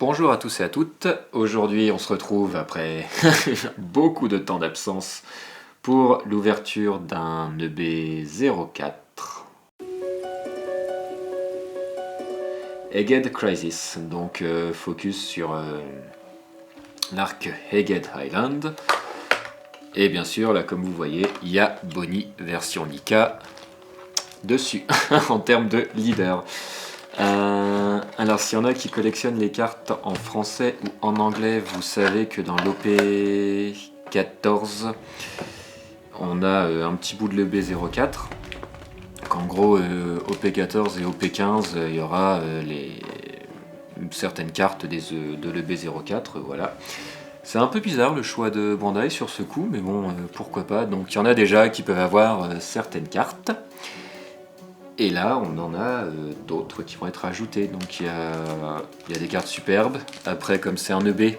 Bonjour à tous et à toutes, aujourd'hui on se retrouve après beaucoup de temps d'absence pour l'ouverture d'un EB04 Egghead Crisis, donc focus sur l'arc Egghead Island. Et bien sûr, là comme vous voyez, il y a Bonnie version Nika dessus en termes de leader. Alors s'il y en a qui collectionnent les cartes en français ou en anglais, vous savez que dans l'OP14 on a un petit bout de l'EB04, qu'en gros OP14 et OP15 il y aura certaines cartes de l'EB04, voilà. C'est un peu bizarre le choix de Bandai sur ce coup, mais bon, pourquoi pas. Donc il y en a déjà qui peuvent avoir certaines cartes. Et là, on en a d'autres qui vont être ajoutées. Donc il y a des cartes superbes. Après, comme c'est un EB,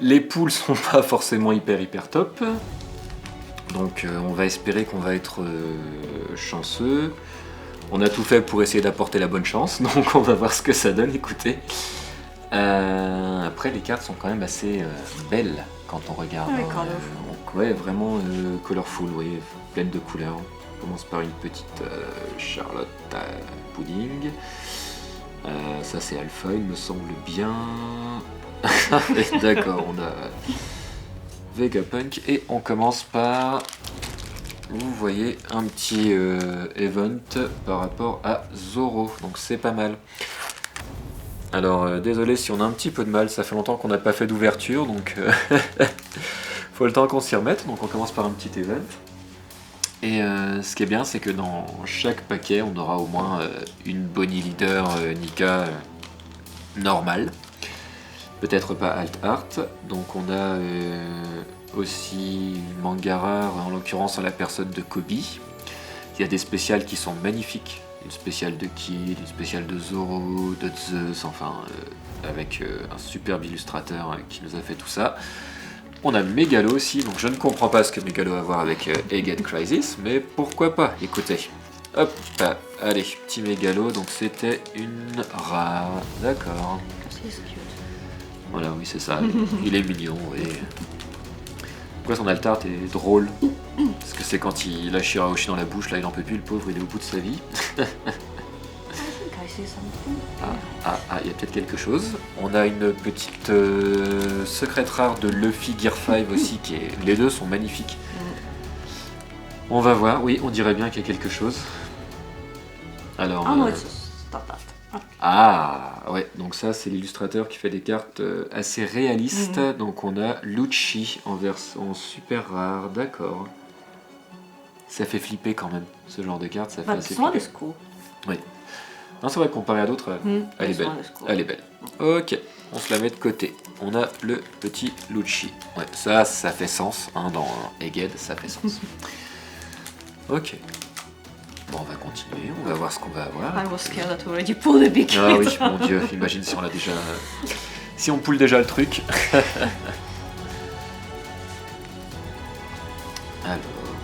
les poules sont pas forcément hyper top. Donc on va espérer qu'on va être chanceux. On a tout fait pour essayer d'apporter la bonne chance. Donc on va voir ce que ça donne, écoutez. Après, les cartes sont quand même assez belles quand on regarde. Ouais, donc ouais, vraiment colorful, oui, pleine de couleurs. On commence par une petite Charlotte à pudding. Ça c'est Alpha, il me semble bien. D'accord, on a Vegapunk et on commence par, vous voyez, un petit event par rapport à Zoro, donc c'est pas mal. Alors désolé si on a un petit peu de mal, ça fait longtemps qu'on n'a pas fait d'ouverture, donc faut le temps qu'on s'y remette, donc on commence par un petit event. Et ce qui est bien, c'est que dans chaque paquet, on aura au moins une Bonnie Leader Nika normale. Peut-être pas Alt Art. Donc on a aussi Mangara, en l'occurrence en la personne de Kobe. Il y a des spéciales qui sont magnifiques. Une spéciale de Kid, une spéciale de Zoro, de Zeus, enfin avec un superbe illustrateur qui nous a fait tout ça. On a Megalo aussi, donc je ne comprends pas ce que Megalo a à voir avec Egghead Crisis, mais pourquoi pas, écoutez. Hop, allez, petit Megalo, donc c'était une rare, d'accord. Voilà, oui c'est ça, il est mignon, oui. Pourquoi son altart est drôle? Parce que c'est quand il a Shirahoshi dans la bouche, là il en peut plus, le pauvre, il est au bout de sa vie. Il y a peut-être quelque chose. On a une petite secrète rare de Luffy Gear 5 aussi, les deux sont magnifiques. On va voir, oui, on dirait bien qu'il y a quelque chose. Alors, ouais, donc ça c'est l'illustrateur qui fait des cartes assez réalistes. Donc on a Lucci en version super rare, d'accord. Ça fait flipper quand même, ce genre de carte, ça fait assez flipper. Oui. Non, c'est vrai, comparé à d'autres, elle est belle. Elle est belle. Ok, on se la met de côté. On a le petit Lucci. Ouais, ça fait sens, hein, dans Egghead, ça fait sens. Ok. Bon, on va continuer, on va voir ce qu'on va avoir. I was scared that we already pulled a big Ah oui, mon dieu, imagine si on l'a déjà... Si on poule déjà le truc. Alors,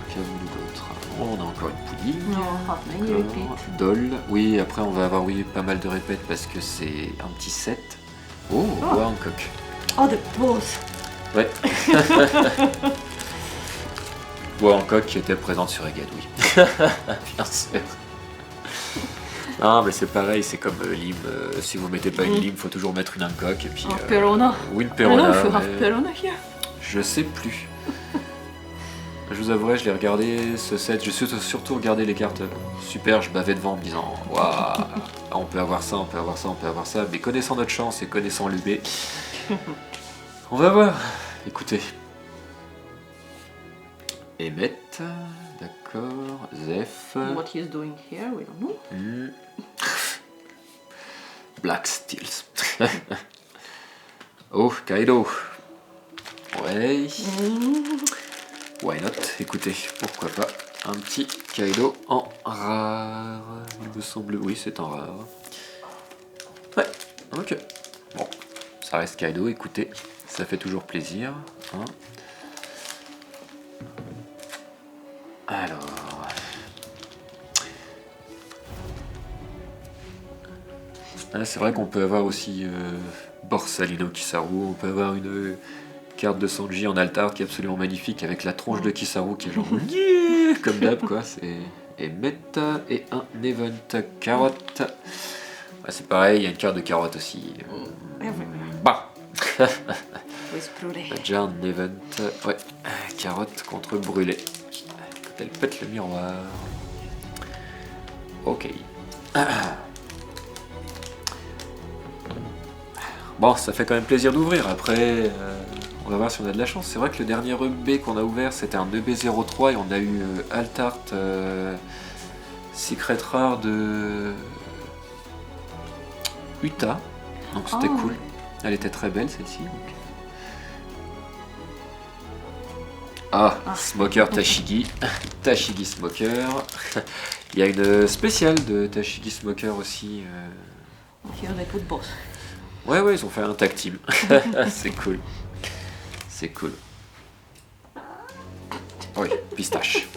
qu'avons-nous d'autre? On a encore une pudding. Doll. Oui, après on va avoir pas mal de répètes parce que c'est un petit set. Oh, Hancock. Oh, the pose. Ouais. Hancock qui était présente sur Egghead, oui. Bien sûr. Non, mais c'est pareil, c'est comme Lim. Si vous mettez pas une Lim, faut toujours mettre une Hancock et puis. Perona. Ou une Perona. Perona here. Je sais plus. Je vous avouerai, je l'ai regardé ce set, je suis surtout regardé les cartes super, je bavais devant en me disant waouh, on peut avoir ça, on peut avoir ça, on peut avoir ça, mais connaissant notre chance et connaissant l'UB, on va voir. Écoutez. Emmet, d'accord, Zeph. What he's doing here, we don't know. Black Steels. Oh, Kaido. Ouais. Why not? Écoutez, pourquoi pas un petit Kaido en rare. Il me semble, oui, c'est en rare. Ouais, ok. Bon, ça reste Kaido, écoutez, ça fait toujours plaisir. Hein. Alors... Ah, c'est vrai qu'on peut avoir aussi Borsalino Kizaru, on peut avoir une carte de Sanji en alt art qui est absolument magnifique avec la tronche de Kizaru qui est genre yeah comme d'hab quoi. Et Meta et un Event carotte. Ah, c'est pareil, il y a une carte de carotte aussi. Bah With brûlé. déjà un Event, ouais, carotte contre brûlé. Quand elle pète le miroir. Ok. Bon, ça fait quand même plaisir d'ouvrir. Après, on va voir si on a de la chance. C'est vrai que le dernier EB qu'on a ouvert, c'était un EB03 et on a eu Altart Secret Rare de Uta. Donc c'était cool. Elle était très belle celle-ci. Ah, Smoker Tashigi. Tashigi Smoker. Il y a une spéciale de Tashigi Smoker aussi. Here they put both. Ouais, ils ont fait un tag team. C'est cool. C'est cool. Oui, pistache.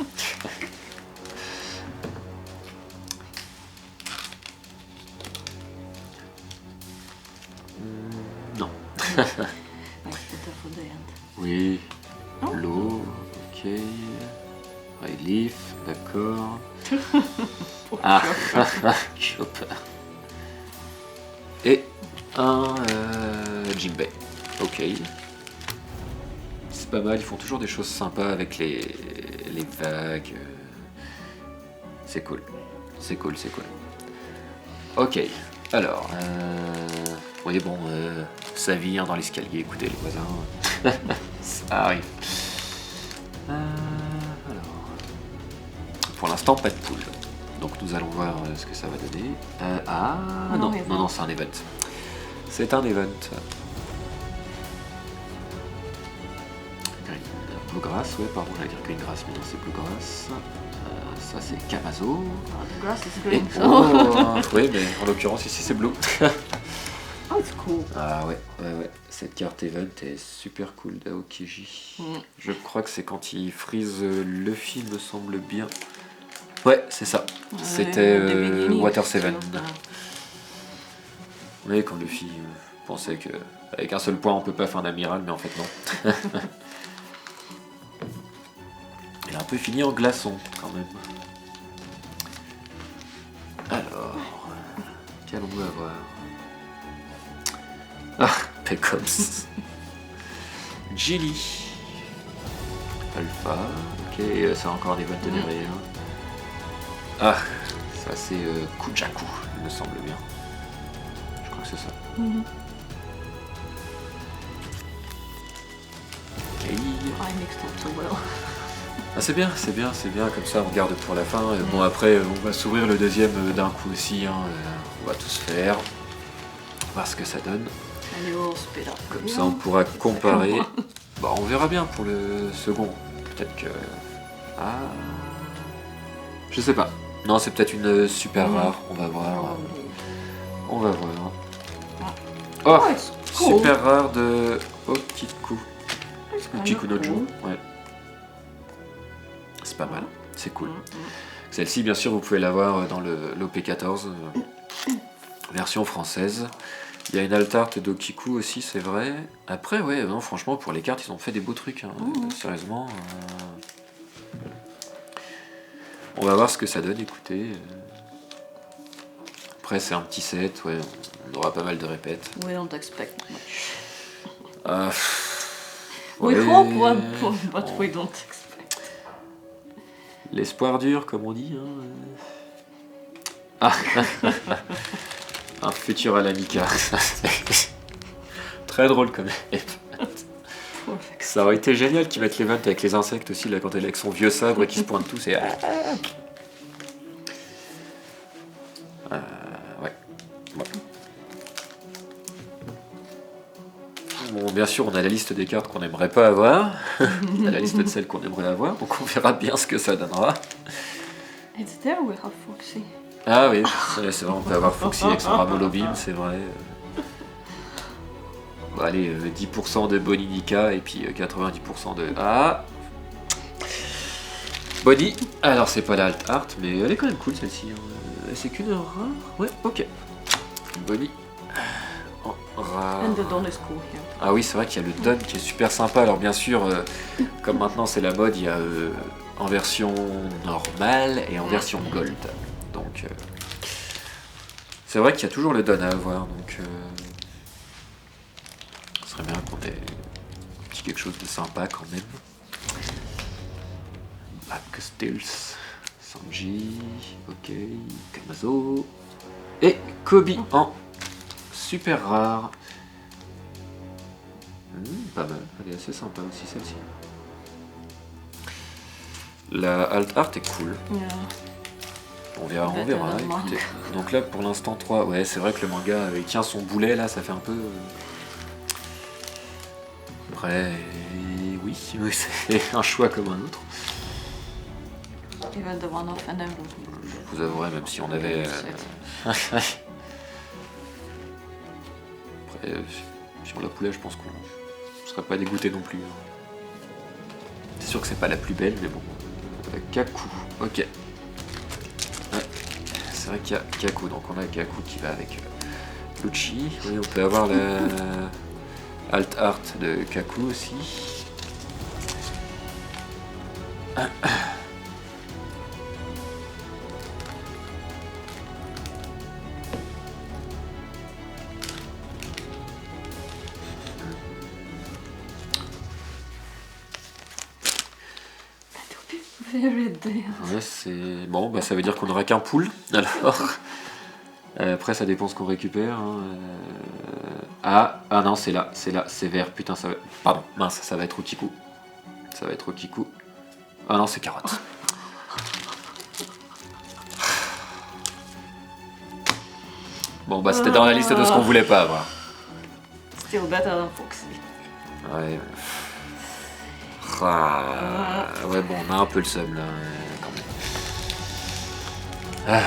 Non. Oui. L'eau, ok. Relief, d'accord. Ah, Chopper. Et un Jinbei. Ok. C'est pas mal, ils font toujours des choses sympas avec les vagues. C'est cool. C'est cool. Ok. Alors, oui bon, ça vire dans l'escalier, écoutez les voisins. Ça arrive. Alors. Pour l'instant, pas de poule. Donc nous allons voir ce que ça va donner. Non, c'est un event. C'est un event. Bluegrass, ouais, pardon, j'allais dire Greengrass, mais non, c'est Bluegrass. Ça, c'est Kamazo. The grass is green. Oui, mais en l'occurrence, ici, c'est blue. Oh, it's cool. Ah ouais. Cette carte event est super cool d'Aokiji. Je crois que c'est quand il freeze Luffy, me semble bien. Ouais, c'est ça. C'était Water 7. Oui, quand Luffy pensait qu'avec un seul point on peut pas faire un amiral, mais en fait non. Il a un peu fini en glaçon quand même. Alors, qu'allons-nous avoir? Ah, Pecoms. Jelly. Alpha. Ok, c'est encore des votes derrière. Ah, ça c'est Kujaku, il me semble bien. Je crois que c'est ça. Okay. I mixed it so well. Ah, c'est bien, comme ça on garde pour la fin. Bon après on va s'ouvrir le deuxième d'un coup aussi, hein. On va tous faire. Voir ce que ça donne. Comme ça on pourra comparer. Bon, on verra bien pour le second. Peut-être que... Ah... Je sais pas. Non, c'est peut-être une super rare. On va voir. Oh, super rare de Okiku. Okiku no Ju. Ouais. C'est pas mal. C'est cool. Celle-ci, bien sûr, vous pouvez l'avoir dans l'OP14, version française. Il y a une altart d'Okiku aussi, c'est vrai. Après, ouais, non, franchement, pour les cartes, ils ont fait des beaux trucs. Hein. Sérieusement. On va voir ce que ça donne, écoutez. Après, c'est un petit set, ouais, on aura pas mal de répètes. We don't expect much. Ouais, we hope one point, but we don't expect. L'espoir dur, comme on dit. Hein. Un futur à l'amica. Très drôle quand même. Ça aurait été génial qu'ils mettent l'event avec les insectes aussi, là, quand elle est avec son vieux sabre et qui se pointe tous et... ouais. Bon, bien sûr, on a la liste des cartes qu'on n'aimerait pas avoir. On a la liste de celles qu'on aimerait avoir, donc on verra bien ce que ça donnera. It's there, we have Foxy. Ah oui, c'est vrai, on peut avoir Foxy avec son Ramolo Beam, c'est vrai. Bon, allez, 10% de Boninica et puis 90% de... Ah, Bonnie. Alors c'est pas la alt art, mais elle est quand même cool celle-ci. C'est qu'une rare. Ouais, ok. Bonnie. En rare. And the Dawn is cool here. Ah oui, c'est vrai qu'il y a le Don qui est super sympa. Alors bien sûr, comme maintenant c'est la mode, il y a en version normale et en version gold. Donc c'est vrai qu'il y a toujours le Don à avoir. Donc ce serait bien qu'on ait un petit quelque chose de sympa quand même. Black Stills, Sanji, ok, Kamazo et Kobe en super rare. Pas mal, elle est assez sympa aussi celle-ci. La alt art est cool. Yeah. On verra, écoutez. Donc là pour l'instant 3, ouais c'est vrai que le manga il tient son boulet là, ça fait un peu... Après, oui, c'est un choix comme un autre. Even the one of an emblem. Je vous avouerai, même si on avait... Après, sur la poulet je pense qu'on serait pas dégoûté non plus. C'est sûr que c'est pas la plus belle, mais bon. Kaku, ok. Ouais, c'est vrai qu'il y a Kaku, donc on a Kaku qui va avec Lucci. Oui, on peut avoir la alt art de Kaku aussi. Very dear. Ouais, c'est... Bon, bah ça veut dire qu'on n'aura qu'un pool, alors. Après, ça dépend ce qu'on récupère. Hein. Ah non, c'est là, c'est vert. Putain, ça va... Pardon, mince, ça va être Okiku. Ça va être Okiku. Ah non, c'est carotte. Bon, bah c'était dans la liste de ce qu'on voulait pas avoir. Still better than Foxy. Ouais. Ah, ouais, bon, on a un peu le seum là, quand même. Ah.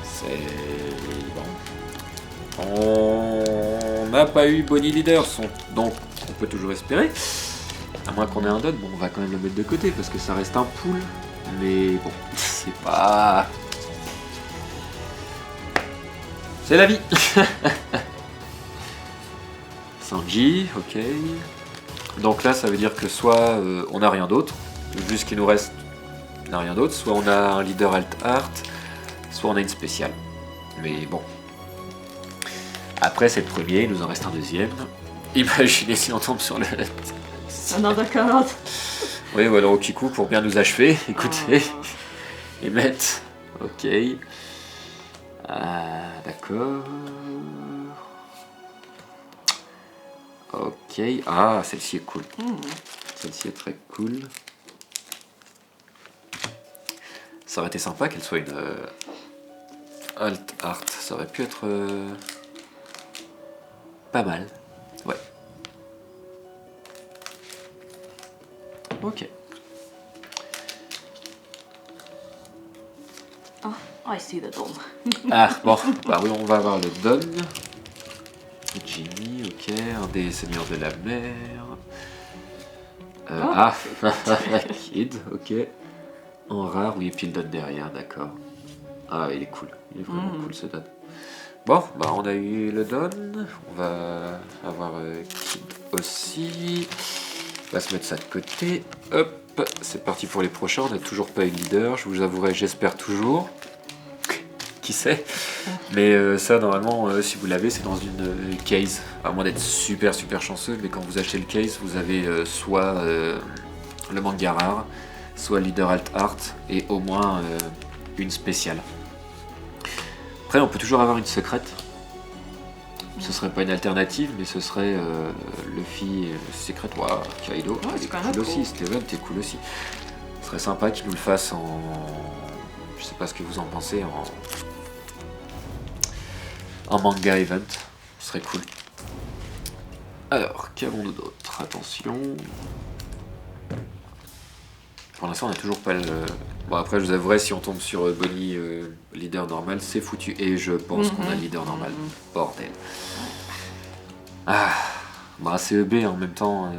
C'est bon. On n'a pas eu Bonnie Leader, donc on peut toujours espérer. À moins qu'on ait un dot, bon, on va quand même le mettre de côté parce que ça reste un pool. Mais bon, c'est pas. C'est la vie. Sanji, ok. Donc là, ça veut dire que soit on n'a rien d'autre, vu ce qui nous reste, on n'a rien d'autre, soit on a un leader alt art, soit on a une spéciale. Mais bon. Après, c'est le premier, il nous en reste un deuxième. Imaginez si on tombe sur le... Another card. Oui, ou alors Okiku pour bien nous achever, écoutez. Et mettre... Ok. D'accord. Ok. Ah, celle-ci est cool. Celle-ci est très cool. Ça aurait été sympa qu'elle soit une alt art. Ça aurait pu être pas mal. Ouais. Ok. Oh, I see the Dawn. Ah, bon. Bah oui, on va avoir le Don. Jimmy, ok. Un des seigneurs de la mer. Ah, Kid, ok. En rare, oui, et puis le Don derrière, d'accord. Ah, il est cool. Il est vraiment cool ce Don. Bon, bah on a eu le Don. On va avoir Kid aussi. On va se mettre ça de côté. Hop, c'est parti pour les prochains. On n'a toujours pas eu de leader. Je vous avouerai, j'espère toujours. Qui sait. Mais ça, normalement, si vous l'avez, c'est dans une case. À moins d'être super chanceux, mais quand vous achetez le case, vous avez soit le manga rare, soit leader alt art, et au moins une spéciale. Après, on peut toujours avoir une secrète. Ce serait pas une alternative, mais ce serait Luffy Secret. Waouh, Kaido, il est cool aussi. Steven, t'es cool aussi. Ce serait sympa qu'il nous le fasse en... Je sais pas ce que vous en pensez, en manga event. Ce serait cool. Alors, qu'avons-nous d'autre? Attention. Pour l'instant, on n'a toujours pas le... Bon, après, je vous avouerai, si on tombe sur Bonnie leader normal, c'est foutu. Et je pense qu'on a le leader normal. Bordel. Ah, bah CEB en même temps,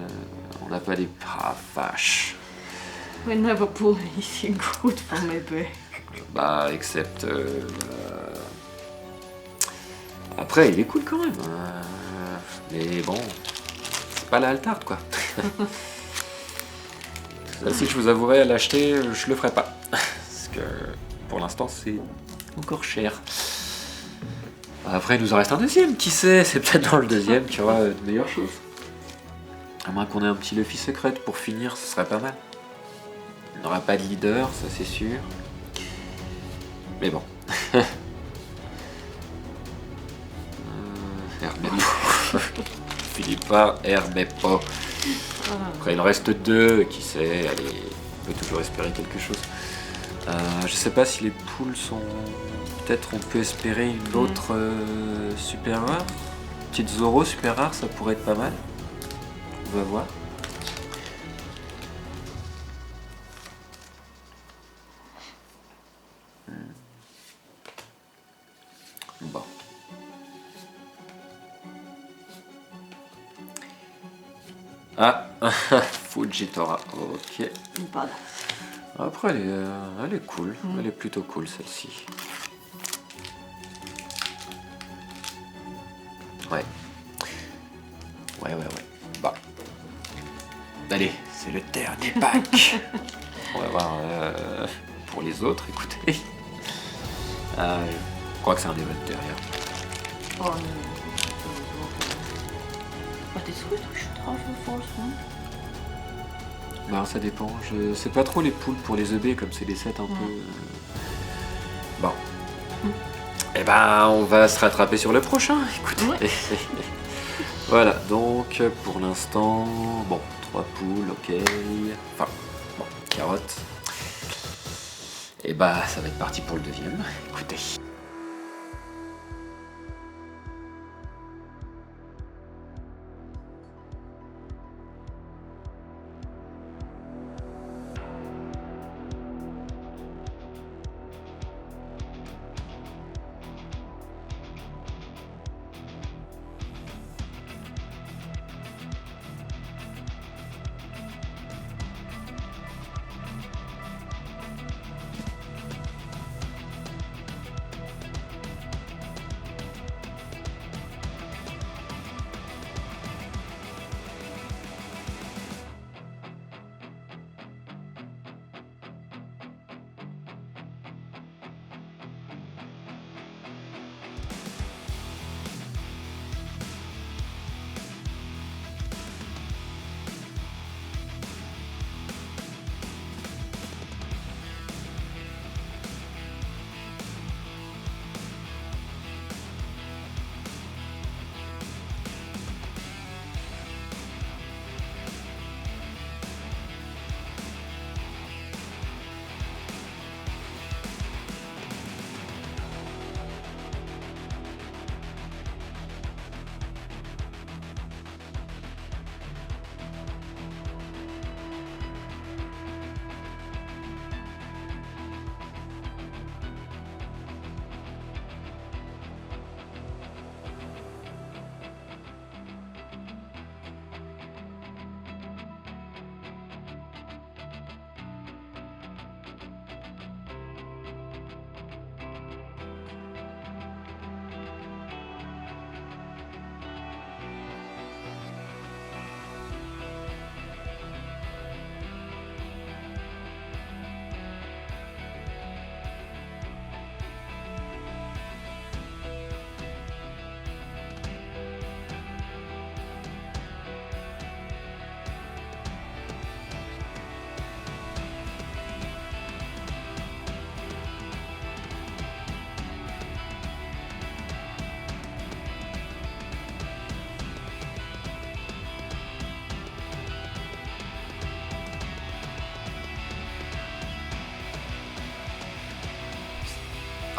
on n'a pas les... Ah, vache. We never pull anything good from maybe. Bah, except... Après, il est cool quand même. Mais bon, c'est pas la Altard, quoi. Ça, si je vous avouerais à l'acheter, je le ferai pas. Parce que pour l'instant, c'est encore cher. Après, il nous en reste un deuxième, qui sait? C'est peut-être dans le deuxième qu'il y aura de meilleures choses. À moins qu'on ait un petit Luffy secret pour finir, ce serait pas mal. Il n'aura pas de leader, ça c'est sûr. Mais bon. Herbepo. Philippa Herbepo. Après, il en reste 2, qui sait, allez, on peut toujours espérer quelque chose. Je sais pas si les poules sont... Peut-être on peut espérer une autre super rare. Petite Zoro super rare, ça pourrait être pas mal. On va voir. Bon. Ah, Fujitora, ok. Pas. Après, elle est cool. Elle est plutôt cool, celle-ci. Ouais. Ouais. Bah. Allez, c'est le dernier pack. On va voir pour les autres, écoutez. Je crois que c'est un event derrière. Oh no. But it's good, we should have the fourth one. Bah, ça dépend. Je sais pas trop les poules pour les EB, comme c'est des sets un peu... Bon. Eh ben, on va se rattraper sur le prochain, écoutez. Ouais. Voilà, donc pour l'instant, bon, 3 poules, ok. Enfin, bon, carotte. Et bah, ça va être parti pour le deuxième, écoutez.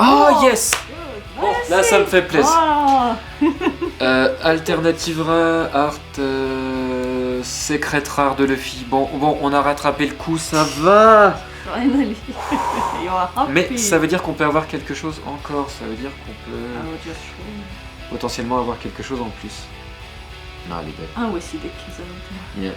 Oh yes! Bon, là ça me fait plaisir. Ah. Alternative Art, Secret Rare de Luffy. Bon, on a rattrapé le coup, ça va. Finally. You are happy. Mais ça veut dire qu'on peut avoir quelque chose encore. Ça veut dire qu'on I peut will just show. potentiellement avoir quelque chose en plus. Non, elle est belle. Ah, we see the keys out there. Yeah.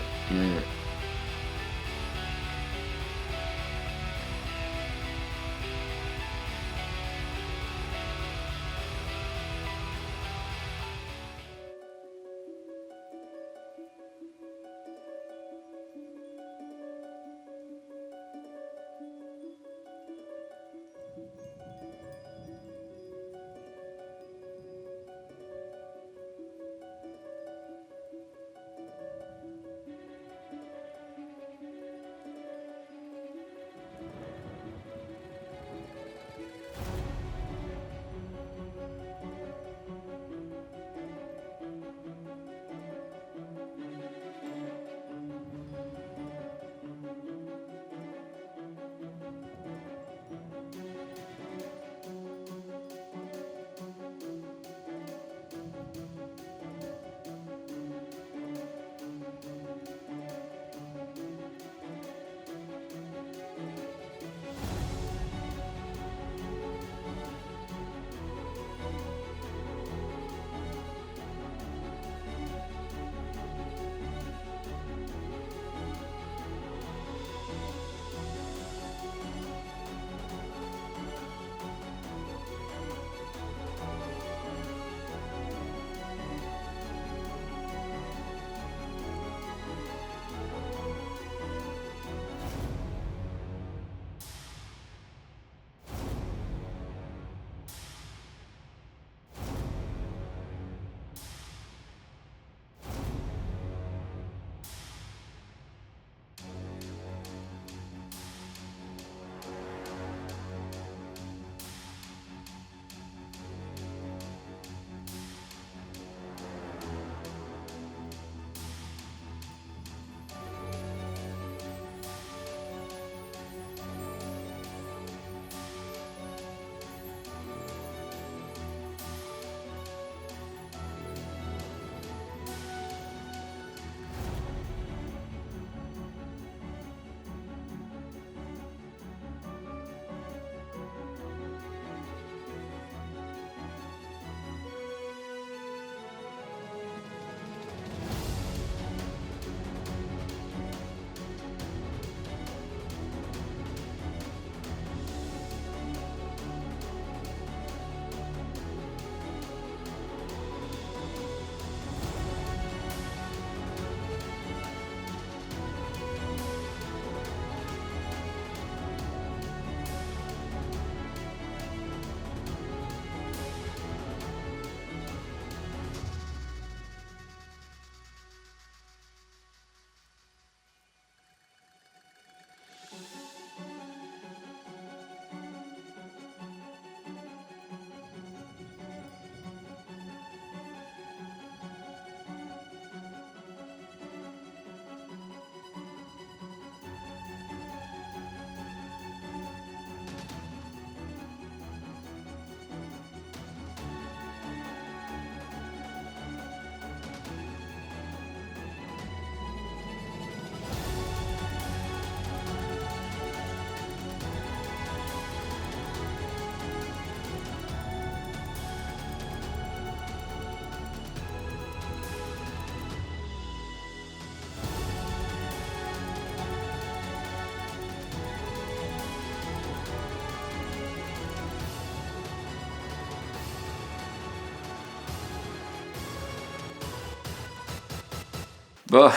Bon.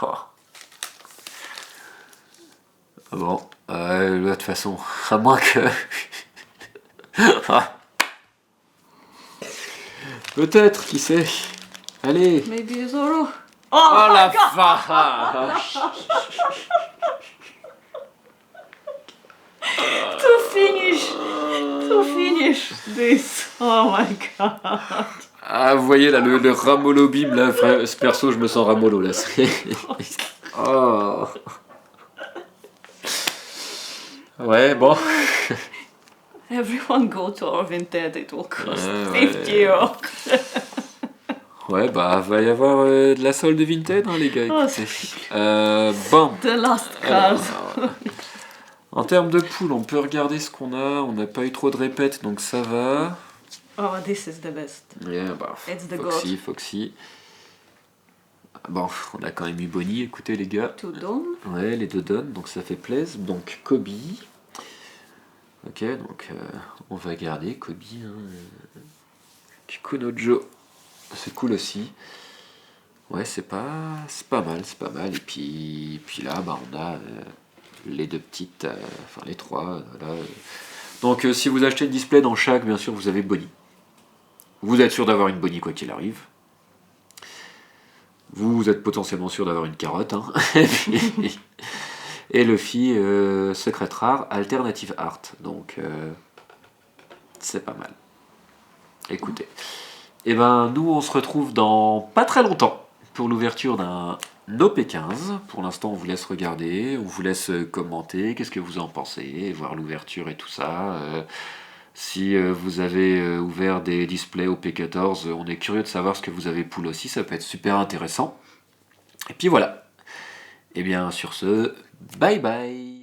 Oh. Bon, de toute façon, à moins que... Peut-être, qui sait. Allez. Maybe Zoro. Oh la vache. To finish this. Oh my god. Ah, vous voyez là, le Ramolo Bim, là, ce perso, je me sens Ramolo, là. Oh. Ouais, bon. Everyone go to our Vinted, it will cost 50 euros. Ouais, bah, va y avoir de la solde Vinted, hein, les gars. Écoutez. Bon. The last card. En termes de pool, on peut regarder ce qu'on a. On n'a pas eu trop de répètes, donc ça va. Oh, this is the best. Yeah, bah, It's the Foxy. Bon, on a quand même eu Bonnie, écoutez les gars. 2 dons. Ouais, les 2 dons, donc ça fait plaisir. Donc Kobe. Ok, donc on va garder Kobe. Hein. Kikunojo, c'est cool aussi. Ouais, c'est pas mal. Et puis là, bah, on a les 2 petites, enfin les 3. Voilà. Donc si vous achetez le display dans chaque, bien sûr, vous avez Bonnie. Vous êtes sûr d'avoir une Bonnie quoi qu'il arrive. Vous êtes potentiellement sûr d'avoir une carotte. Hein. Et Luffy, secret rare, alternative art. Donc, c'est pas mal. Écoutez. Et ben, nous, on se retrouve dans pas très longtemps pour l'ouverture d'un OP15. Pour l'instant, on vous laisse regarder, on vous laisse commenter. Qu'est-ce que vous en pensez? Voir l'ouverture et tout ça. Si vous avez ouvert des displays OP14, on est curieux de savoir ce que vous avez pool aussi. Ça peut être super intéressant. Et puis voilà. Et bien, sur ce, bye bye.